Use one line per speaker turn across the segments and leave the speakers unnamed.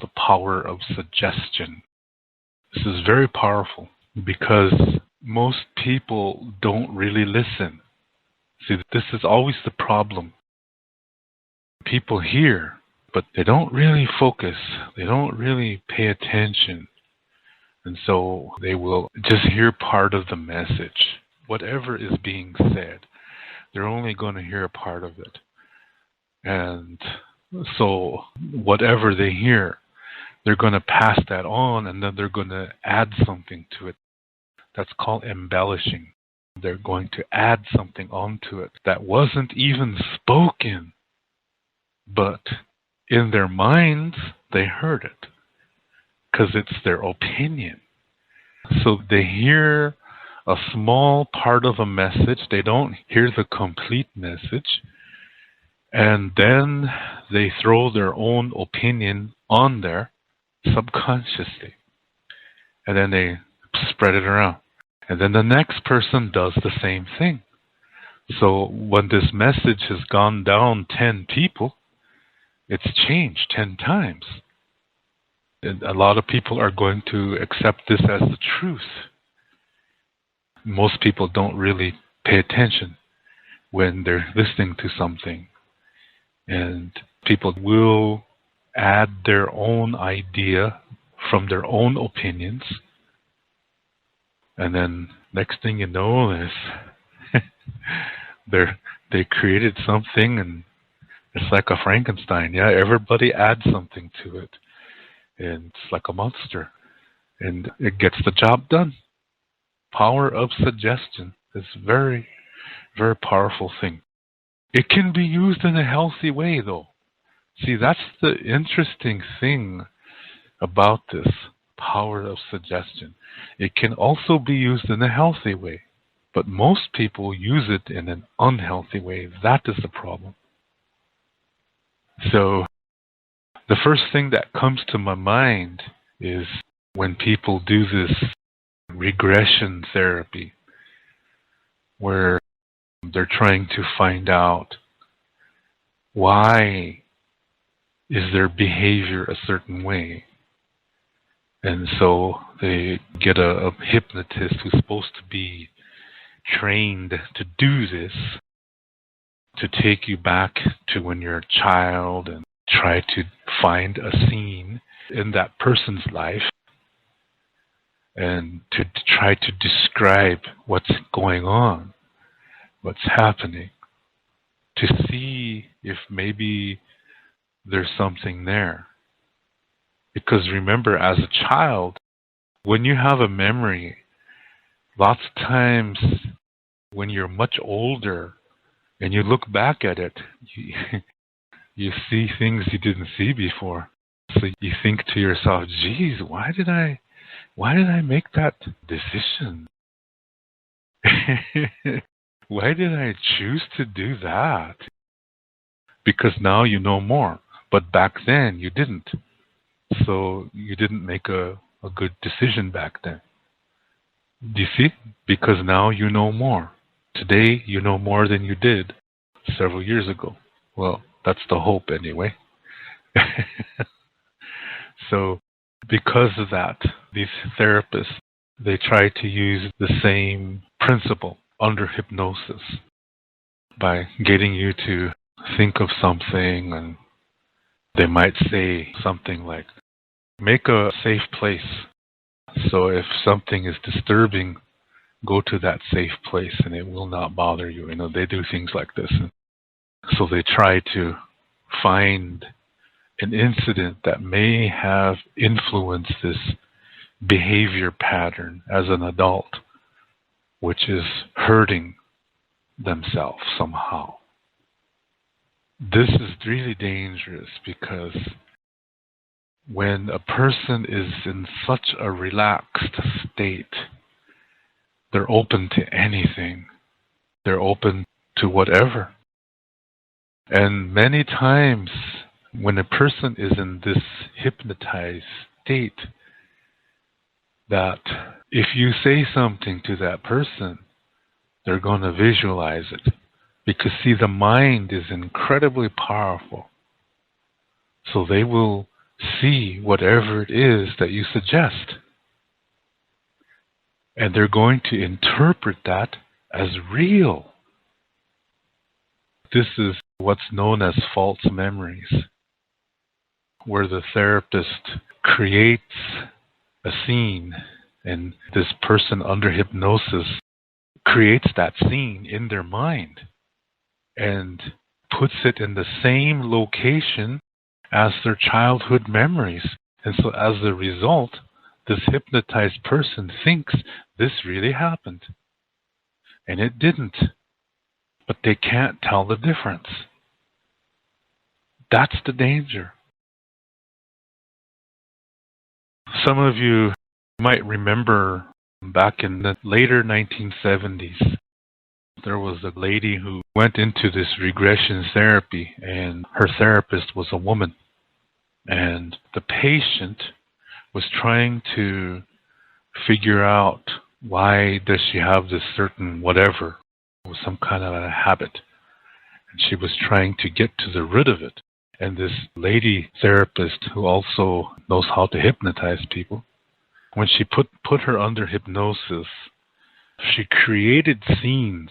the power of suggestion. This is very powerful because most people don't really listen. See, this is always the problem. People hear, but they don't really focus. They don't really pay attention. And so they will just hear part of the message. Whatever is being said, they're only going to hear a part of it. And so whatever they hear, they're going to pass that on, and then they're going to add something to it. That's called embellishing. They're going to add something onto it that wasn't even spoken, but in their minds, they heard it because it's their opinion. So they hear a small part of a message. They don't hear the complete message. And then they throw their own opinion on there subconsciously. And then they spread it around. And then the next person does the same thing. So when this message has gone down 10 people, it's changed 10 times. And a lot of people are going to accept this as the truth. Most people don't really pay attention when they're listening to something. And people will add their own idea from their own opinions. And then next thing you know is they created something, and it's like a Frankenstein. Yeah, everybody adds something to it. And it's like a monster. And it gets the job done. Power of suggestion is very, very powerful thing. It can be used in a healthy way, though. See, that's the interesting thing about this power of suggestion. It can also be used in a healthy way, but most people use it in an unhealthy way. That is the problem. So the first thing that comes to my mind is when people do this regression therapy, where they're trying to find out why is their behavior a certain way. And so they get a hypnotist who's supposed to be trained to do this, to take you back to when you're a child and try to find a scene in that person's life and to try to describe what's going on, what's happening, to see if maybe there's something there. Because remember, as a child, when you have a memory, lots of times when you're much older and you look back at it, you see things you didn't see before. So you think to yourself, geez, why did I make that decision? Why did I choose to do that? Because now you know more. But back then you didn't. So you didn't make a good decision back then. Do you see? Because now you know more. Today you know more than you did several years ago. Well, that's the hope anyway. So because of that, these therapists, they try to use the same principle under hypnosis by getting you to think of something, and they might say something like, make a safe place. So if something is disturbing, go to that safe place and it will not bother you. You know, they do things like this. And so they try to find an incident that may have influenced this behavior pattern as an adult, which is hurting themselves somehow. This is really dangerous because when a person is in such a relaxed state, they're open to anything. They're open to whatever. And many times when a person is in this hypnotized state, that if you say something to that person, they're going to visualize it. Because, see, the mind is incredibly powerful. So they will see whatever it is that you suggest. And they're going to interpret that as real. This is what's known as false memories, where the therapist creates a scene and this person under hypnosis creates that scene in their mind and puts it in the same location as their childhood memories. And so as a result, this hypnotized person thinks this really happened. And it didn't. But they can't tell the difference. That's the danger. Some of you might remember back in the later 1970s, there was a lady who went into this regression therapy, and her therapist was a woman. And the patient was trying to figure out, why does she have this certain whatever, some kind of a habit. And she was trying to get to the root of it. And this lady therapist, who also knows how to hypnotize people, when she put her under hypnosis, she created scenes.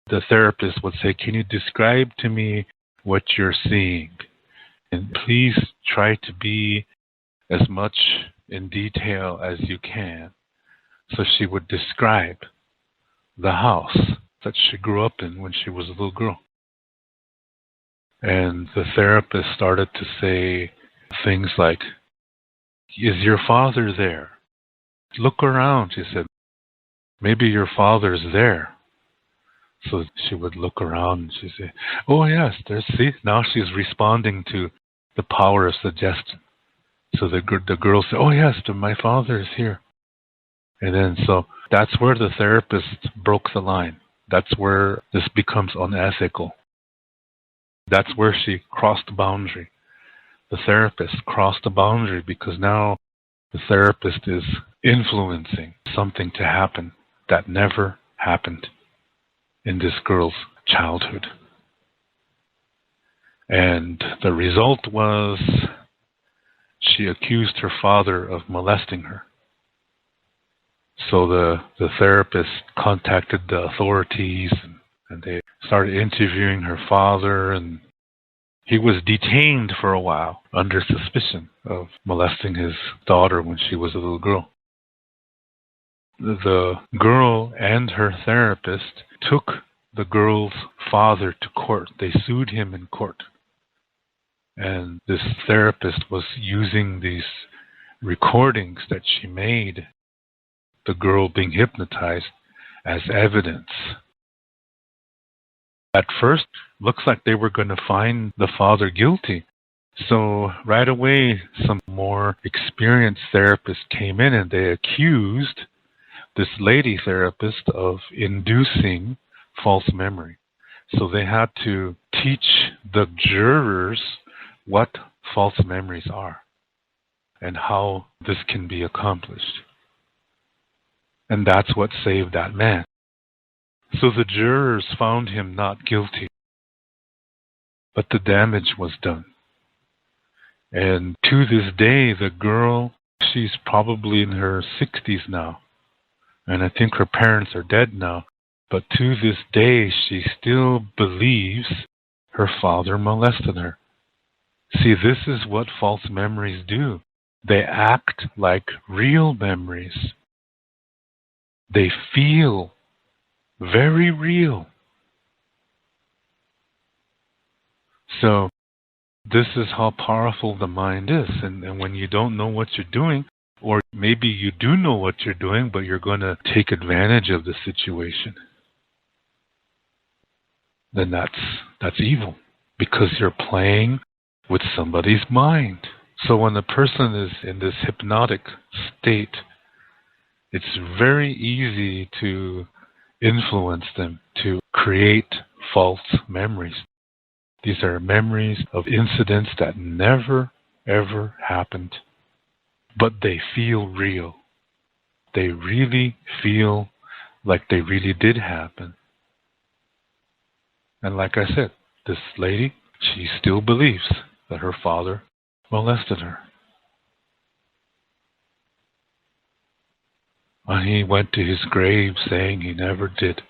The therapist would say, can you describe to me what you're seeing? And please try to be as much in detail as you can. So she would describe the house that she grew up in when she was a little girl. And the therapist started to say things like, is your father there? Look around, she said. Maybe your father's there. So she would look around and she'd say, oh yes, see, now she's responding to the power of suggestion. So the girl said, oh yes, my father is here. And then so that's where the therapist broke the line. That's where this becomes unethical. That's where she crossed the boundary. The therapist crossed the boundary because now the therapist is influencing something to happen that never happened in this girl's childhood. And the result was she accused her father of molesting her. So the therapist contacted the authorities and they started interviewing her father, and he was detained for a while under suspicion of molesting his daughter when she was a little girl. The girl and her therapist took the girl's father to court. They sued him in court. And this therapist was using these recordings that she made, the girl being hypnotized, as evidence. At first, looks like they were going to find the father guilty. So right away, some more experienced therapists came in and they accused this lady therapist of inducing false memory. So they had to teach the jurors what false memories are and how this can be accomplished. And that's what saved that man. So the jurors found him not guilty, but the damage was done. And to this day, the girl, she's probably in her 60s now. And I think her parents are dead now. But to this day, she still believes her father molested her. See, this is what false memories do. They act like real memories. They feel very real. So this is how powerful the mind is. And when you don't know what you're doing, or maybe you do know what you're doing, but you're going to take advantage of the situation, then that's evil, because you're playing with somebody's mind. So when a person is in this hypnotic state, it's very easy to influence them to create false memories. These are memories of incidents that never, ever happened, but they feel real. They really feel like they really did happen. And like I said, this lady, she still believes that her father molested her. And he went to his grave saying he never did.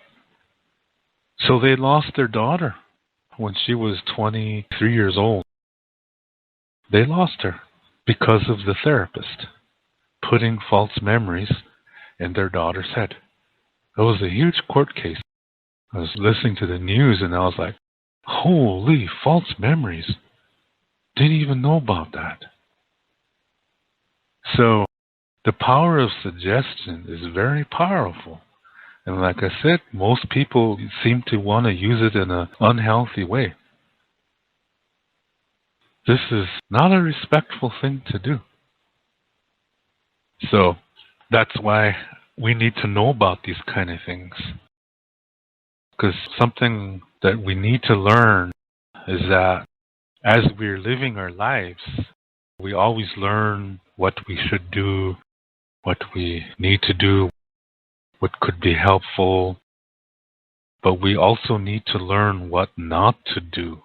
So they lost their daughter when she was 23 years old. They lost her because of the therapist putting false memories in their daughter's head. It was a huge court case. I was listening to the news and I was like, holy, false memories. Didn't even know about that. So the power of suggestion is very powerful. And like I said, most people seem to want to use it in an unhealthy way. This is not a respectful thing to do. So that's why we need to know about these kind of things. Because something that we need to learn is that as we're living our lives, we always learn what we should do, what we need to do, what could be helpful. But we also need to learn what not to do.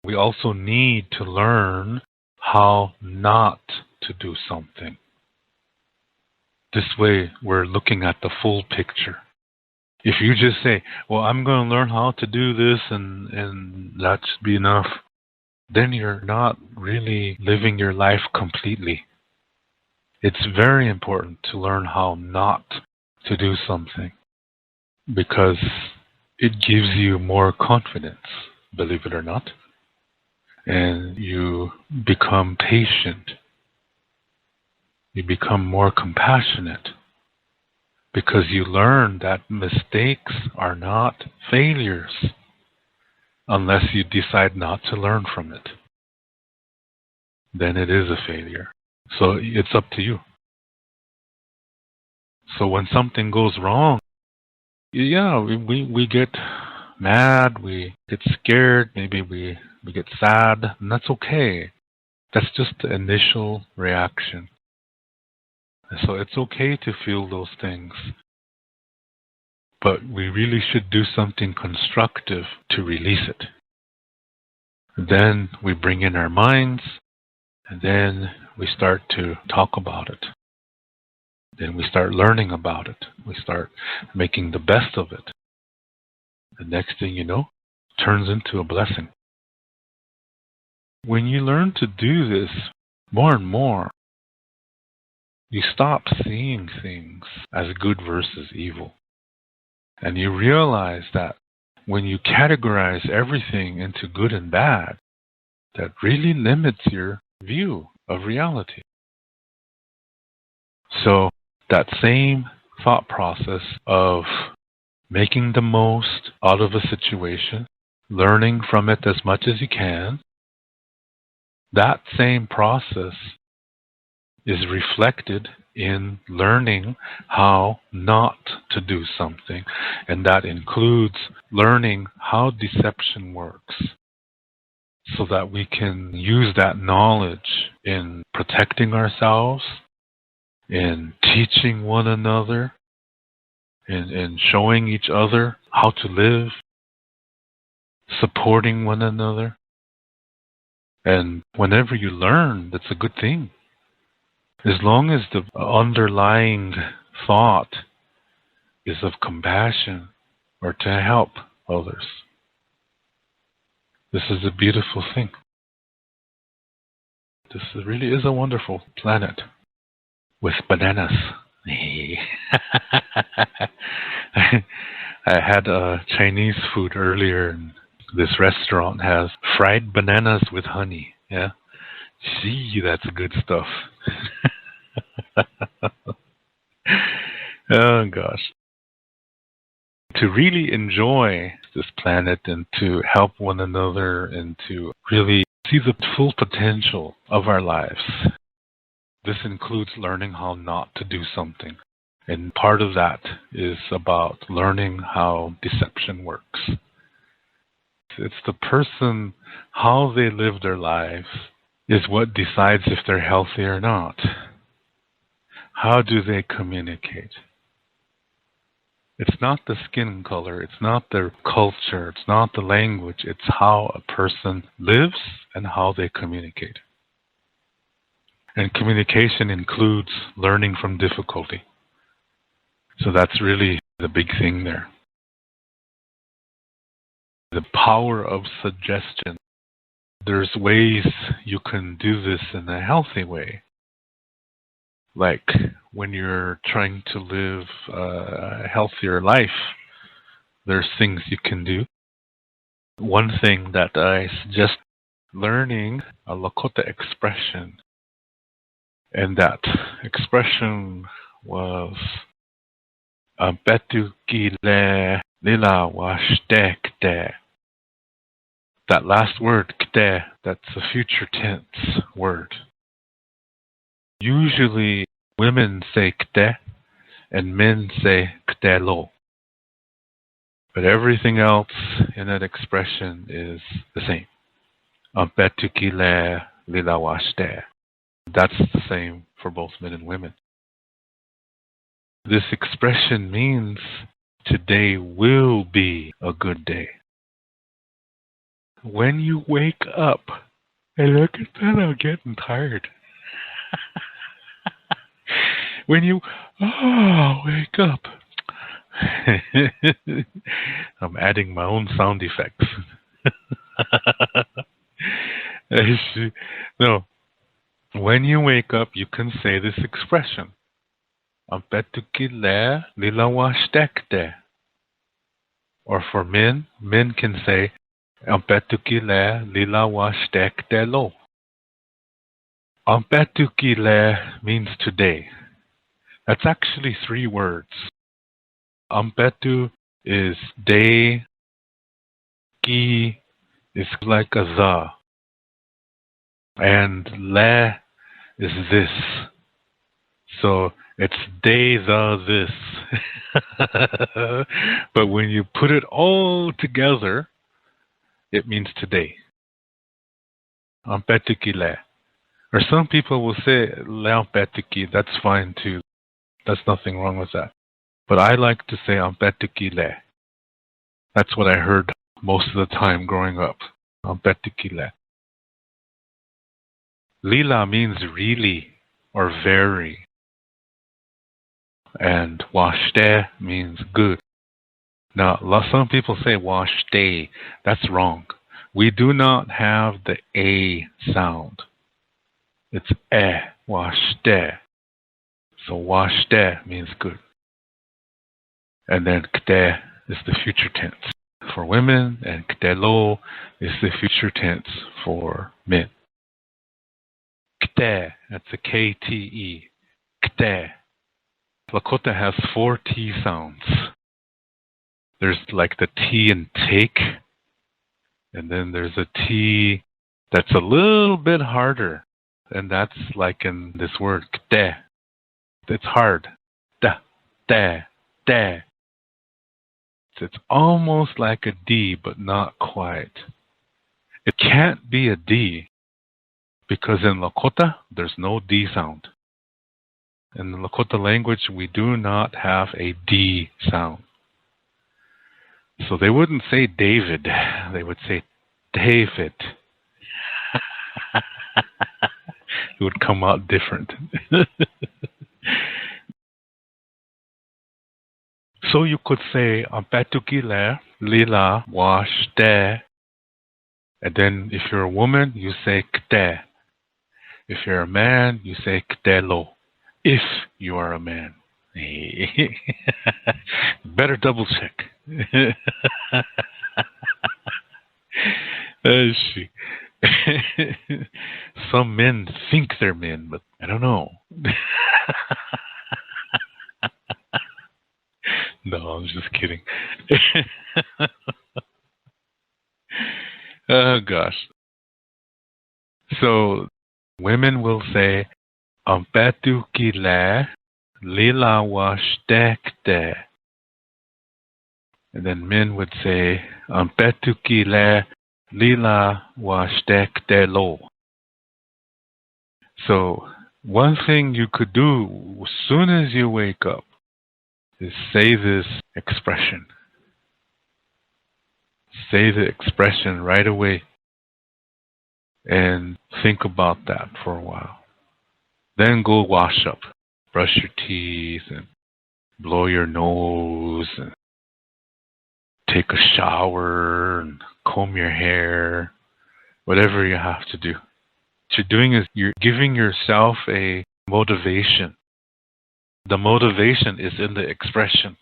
We also need to learn how not to do something. This way, we're looking at the full picture. If you just say, well, I'm going to learn how to do this and that should be enough, then you're not really living your life completely. It's very important to learn how not to do something because it gives you more confidence, believe it or not. And you become patient. You become more compassionate because you learn that mistakes are not failures unless you decide not to learn from it. Then it is a failure. So it's up to you. So when something goes wrong, yeah, we get mad, we get scared, maybe we get sad, and that's okay. That's just the initial reaction. So it's okay to feel those things. But we really should do something constructive to release it. Then we bring in our minds, and then we start to talk about it. Then we start learning about it. We start making the best of it. The next thing you know, it turns into a blessing. When you learn to do this more and more, you stop seeing things as good versus evil. And you realize that when you categorize everything into good and bad, that really limits your view of reality. So that same thought process of making the most out of a situation, learning from it as much as you can, that same process is reflected in learning how not to do something. And that includes learning how deception works so that we can use that knowledge in protecting ourselves, in teaching one another, in showing each other how to live, supporting one another. And whenever you learn, that's a good thing. As long as the underlying thought is of compassion or to help others. This is a beautiful thing. This really is a wonderful planet with bananas. I had Chinese food earlier, and this restaurant has fried bananas with honey. Yeah, gee, that's good stuff. Oh gosh. To really enjoy this planet and to help one another and to really see the full potential of our lives. This includes learning how not to do something. And part of that is about learning how deception works. It's the person, how they live their lives is what decides if they're healthy or not. How do they communicate? It's not the skin color, it's not their culture, it's not the language, it's how a person lives and how they communicate. And communication includes learning from difficulty. So that's really the big thing there. The power of suggestion. There's ways you can do this in a healthy way. Like when you're trying to live a healthier life, there's things you can do. One thing that I suggest learning a Lakota expression. And that expression was Betu Kile Lila Washte Kte. That last word, Kte, that's a future tense word. Usually women say Kte and men say Ktelo. But everything else in that expression is the same. Betu Kile Lila Washte. That's the same for both men and women. This expression means today will be a good day. When you wake up, and look at that, I'm getting tired. When you wake up, I'm adding my own sound effects. No. When you wake up, you can say this expression. Ampetukile lilawashtekte. Or for men can say Ampetukile lilawashtekte lo. Ampetukile means today. That's actually 3 words. Ampetu is day, ki is like a za, and le is this. So it's day the this. But when you put it all together, it means today. Ampetukile. Or some people will say leampetuki. That's fine too. That's nothing wrong with that. But I like to say ampetukile. That's what I heard most of the time growing up. Ampetukile. Lila means really or very. And washte means good. Now, some people say washte. That's wrong. We do not have the A sound. It's washte. So washte means good. And then kte is the future tense for women, and ktelo is the future tense for men. Kte, that's a K-T-E. Kte. Lakota has 4 T sounds. There's like the T in take, and then there's a T that's a little bit harder, and that's like in this word, kte. It's hard. Da, da, da. It's almost like a D, but not quite. It can't be a D, because in Lakota, there's no D sound. In the Lakota language, we do not have a D sound. So they wouldn't say David, they would say David. It would come out different. So you could say Ampetukile lila washte. And then if you're a woman, you say kte. If you're a man, you say ktelo. If you are a man. Better double check. Some men think they're men, but I don't know. No, I'm just kidding. Oh, gosh. So, women will say, Ampetukile lila washtekte. And then men would say, Ampetukile lila washtekte lo. So, one thing you could do as soon as you wake up is say this expression. Say the expression right away. And think about that for a while. Then go wash up, brush your teeth, and blow your nose, and take a shower, and comb your hair, whatever you have to do. What you're doing is you're giving yourself a motivation. The motivation is in the expression,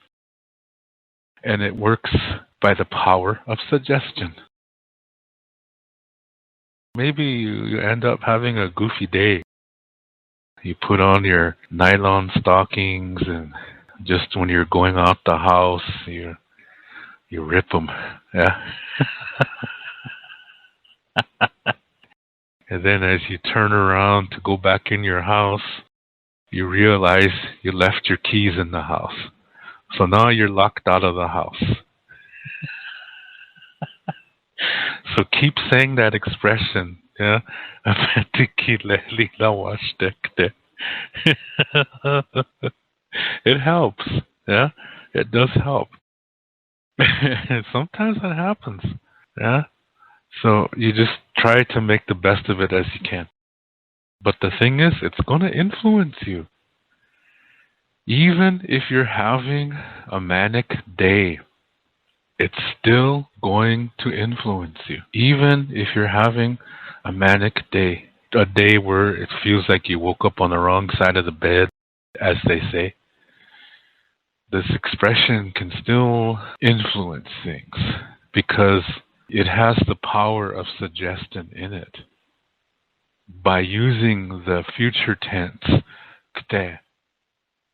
and it works by the power of suggestion. Maybe you end up having a goofy day. You put on your nylon stockings, and just when you're going out the house, you rip them. Yeah. And then as you turn around to go back in your house, you realize you left your keys in the house. So now you're locked out of the house. So keep saying that expression. Yeah. It helps. Yeah. It does help. Sometimes it happens. Yeah. So you just try to make the best of it as you can. But the thing is, it's going to influence you. Even if you're having a manic day, it's still going to influence you. Even if you're having a manic day, a day where it feels like you woke up on the wrong side of the bed, as they say, this expression can still influence things because it has the power of suggestion in it. By using the future tense, kte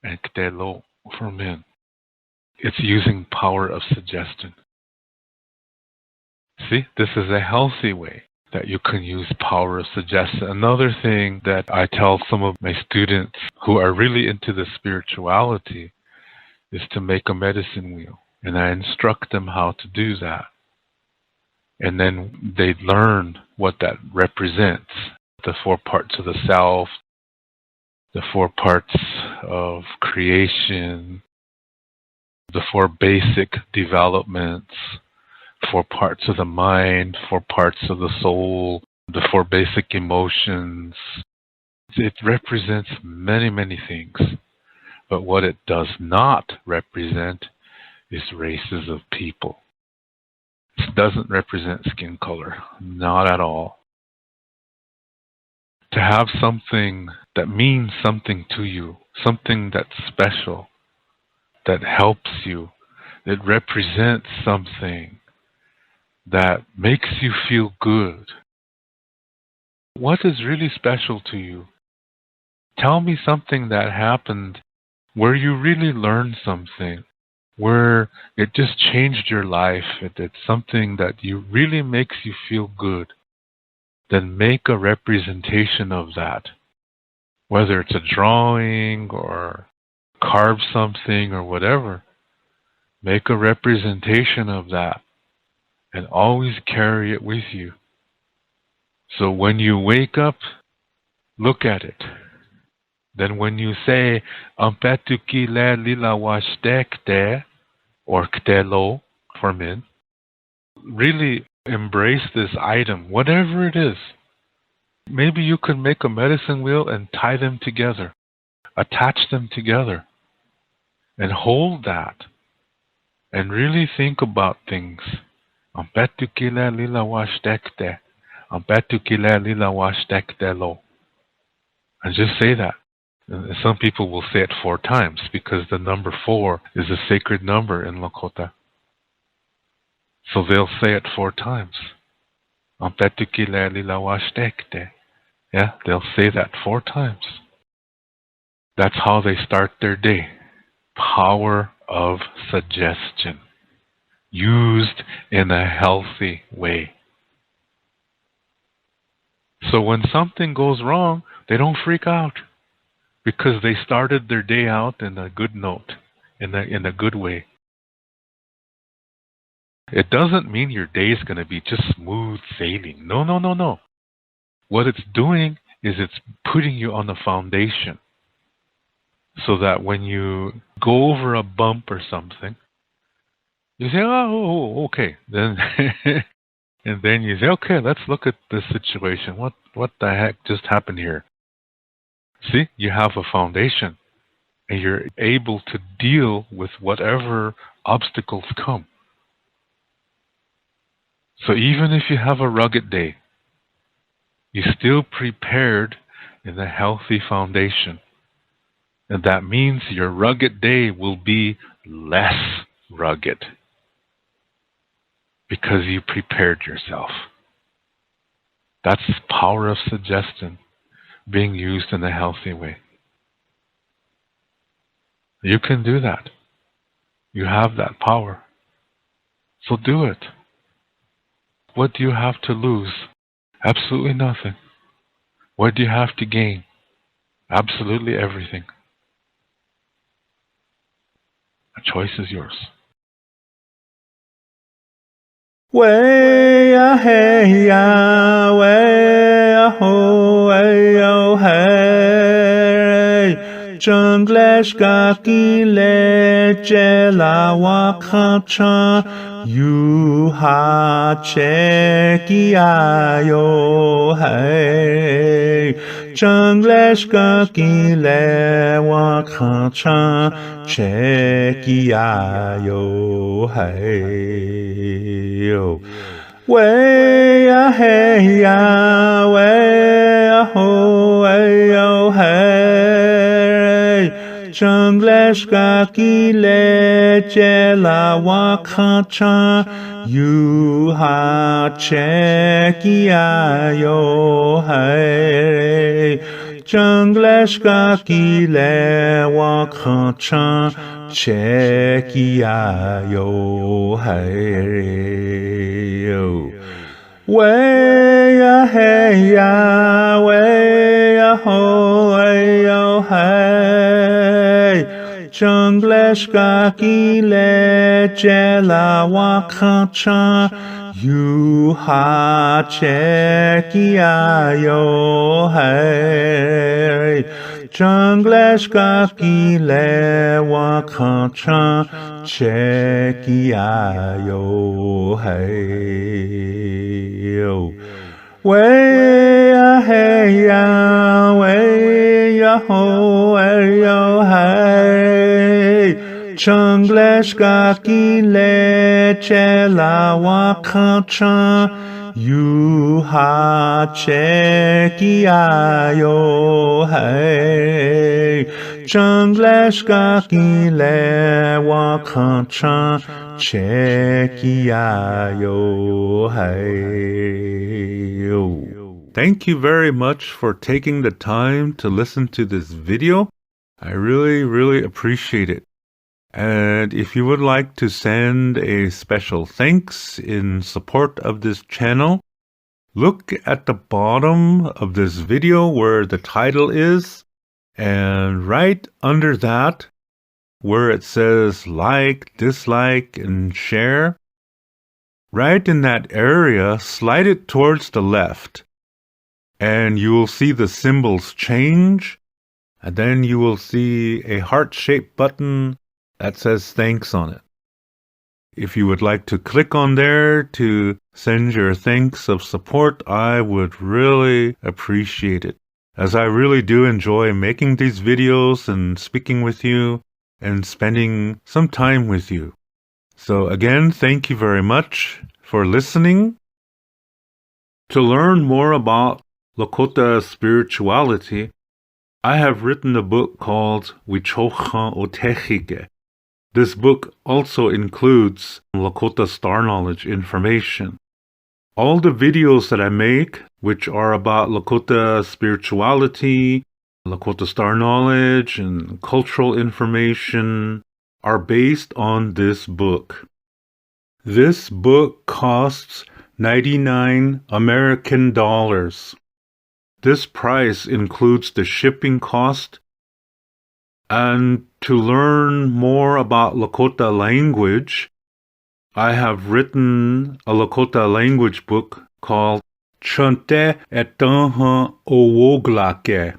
and kte lo for men, it's using power of suggestion. See, this is a healthy way that you can use power of suggestion. Another thing that I tell some of my students who are really into the spirituality is to make a medicine wheel. And I instruct them how to do that. And then they learn what that represents. The 4 parts of the self, the 4 parts of creation, the 4 basic developments, 4 parts of the mind, 4 parts of the soul, the 4 basic emotions. It represents many, many things. But what it does not represent is races of people. It doesn't represent skin color, not at all. To have something that means something to you, something that's special, that helps you, that represents something that makes you feel good. What is really special to you? Tell me something that happened where you really learned something, where it just changed your life. It's something that really makes you feel good. Then make a representation of that. Whether it's a drawing or carve something or whatever, make a representation of that and always carry it with you. So when you wake up, look at it. Then when you say, Ampetuki le lila washtekte, or ktelo for men, really embrace this item, whatever it is. Maybe you can make a medicine wheel and tie them together, attach them together, and hold that, and really think about things. Ampetuki le lila washtekte, Ampetuki le lila washtektelo. And just say that. And some people will say it 4 times because the number 4 is a sacred number in Lakota. So they'll say it 4 times. Yeah, they'll say that 4 times. That's how they start their day. Power of suggestion. Used in a healthy way. So when something goes wrong, they don't freak out. Because they started their day out in a good note, in a good way. It doesn't mean your day is going to be just smooth sailing. No. What it's doing is it's putting you on the foundation so that when you go over a bump or something, you say, oh, okay. Then And then you say, okay, let's look at this situation. What the heck just happened here? See, you have a foundation and you're able to deal with whatever obstacles come. So even if you have a rugged day, you're still prepared in a healthy foundation. And that means your rugged day will be less rugged because you prepared yourself. That's the power of suggestion being used in a healthy way. You can do that. You have that power. So do it. What do you have to lose? Absolutely nothing. What do you have to gain? Absolutely everything. The choice is yours.
Way a hey ya, way a ho, way o hey. Junglesh gaki leche la wakacha, you ha cheki ayo hey. Junglesh gaki le wakacha, cheki ayo hey. Way a hey ya, way a ho, way o hey. Junglesh gaki leche la wakacha, you ha cheki ayo hey. Junglesh gaki le wakacha, cheki ayo hey. Way a hey ya, way a ho, way o hey. Junglesh gaki leche la wakacha, you ha cheki ayo hey. Junglesh gaki le wakacha, cheki ayo hey. Way a hey ya, way a ho, way o hey. Junglesh gaki leche la wakacha, you ha cheki ayo hey. Junglesh gaki le wakacha, cheki ayo hey. Thank you very much for taking the time to listen to this video. I really appreciate it. And if you would like to send a special thanks in support of this channel, look at the bottom of this video where the title is, and right under that, where it says like, dislike, and share, right in that area, slide it towards the left, and you will see the symbols change, and then you will see a heart-shaped button that says thanks on it. If you would like to click on there to send your thanks of support, I would really appreciate it, as I really do enjoy making these videos and speaking with you and spending some time with you. So again, thank you very much for listening. To learn more about Lakota spirituality, I have written a book called Wichocha Otechike. This book also includes Lakota Star Knowledge information. All the videos that I make, which are about Lakota spirituality, Lakota Star Knowledge, and cultural information, are based on this book. This book costs 99 American dollars. This price includes the shipping cost. And to learn more about Lakota language, I have written a Lakota language book called Chante Etanha Owoglake,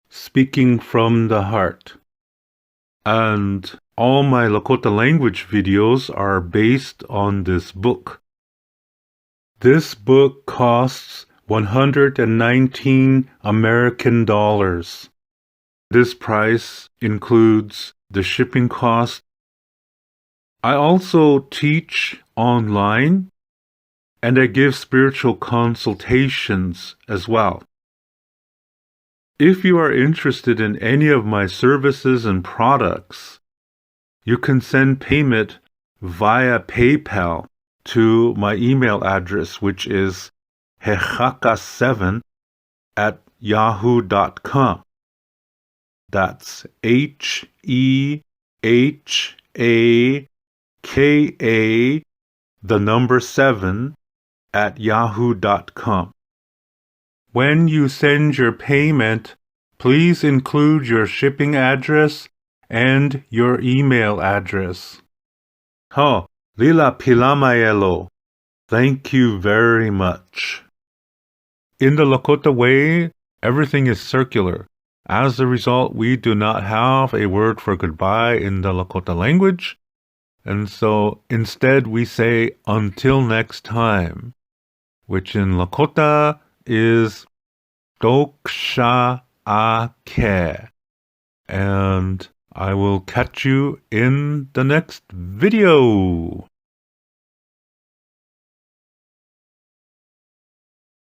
Speaking from the Heart. And all my Lakota language videos are based on this book. This book costs 119 American dollars. This price includes the shipping cost. I also teach online, and I give spiritual consultations as well. If you are interested in any of my services and products, you can send payment via PayPal to my email address, which is hehaka7@yahoo.com. That's HEHAKA, the number 7@yahoo.com. When you send your payment, please include your shipping address and your email address. Lila Pilamaelo, thank you very much. In the Lakota way, everything is circular. As a result, we do not have a word for goodbye in the Lakota language. And so instead we say until next time, which in Lakota is Doksha Ake. And I will catch you in the next video.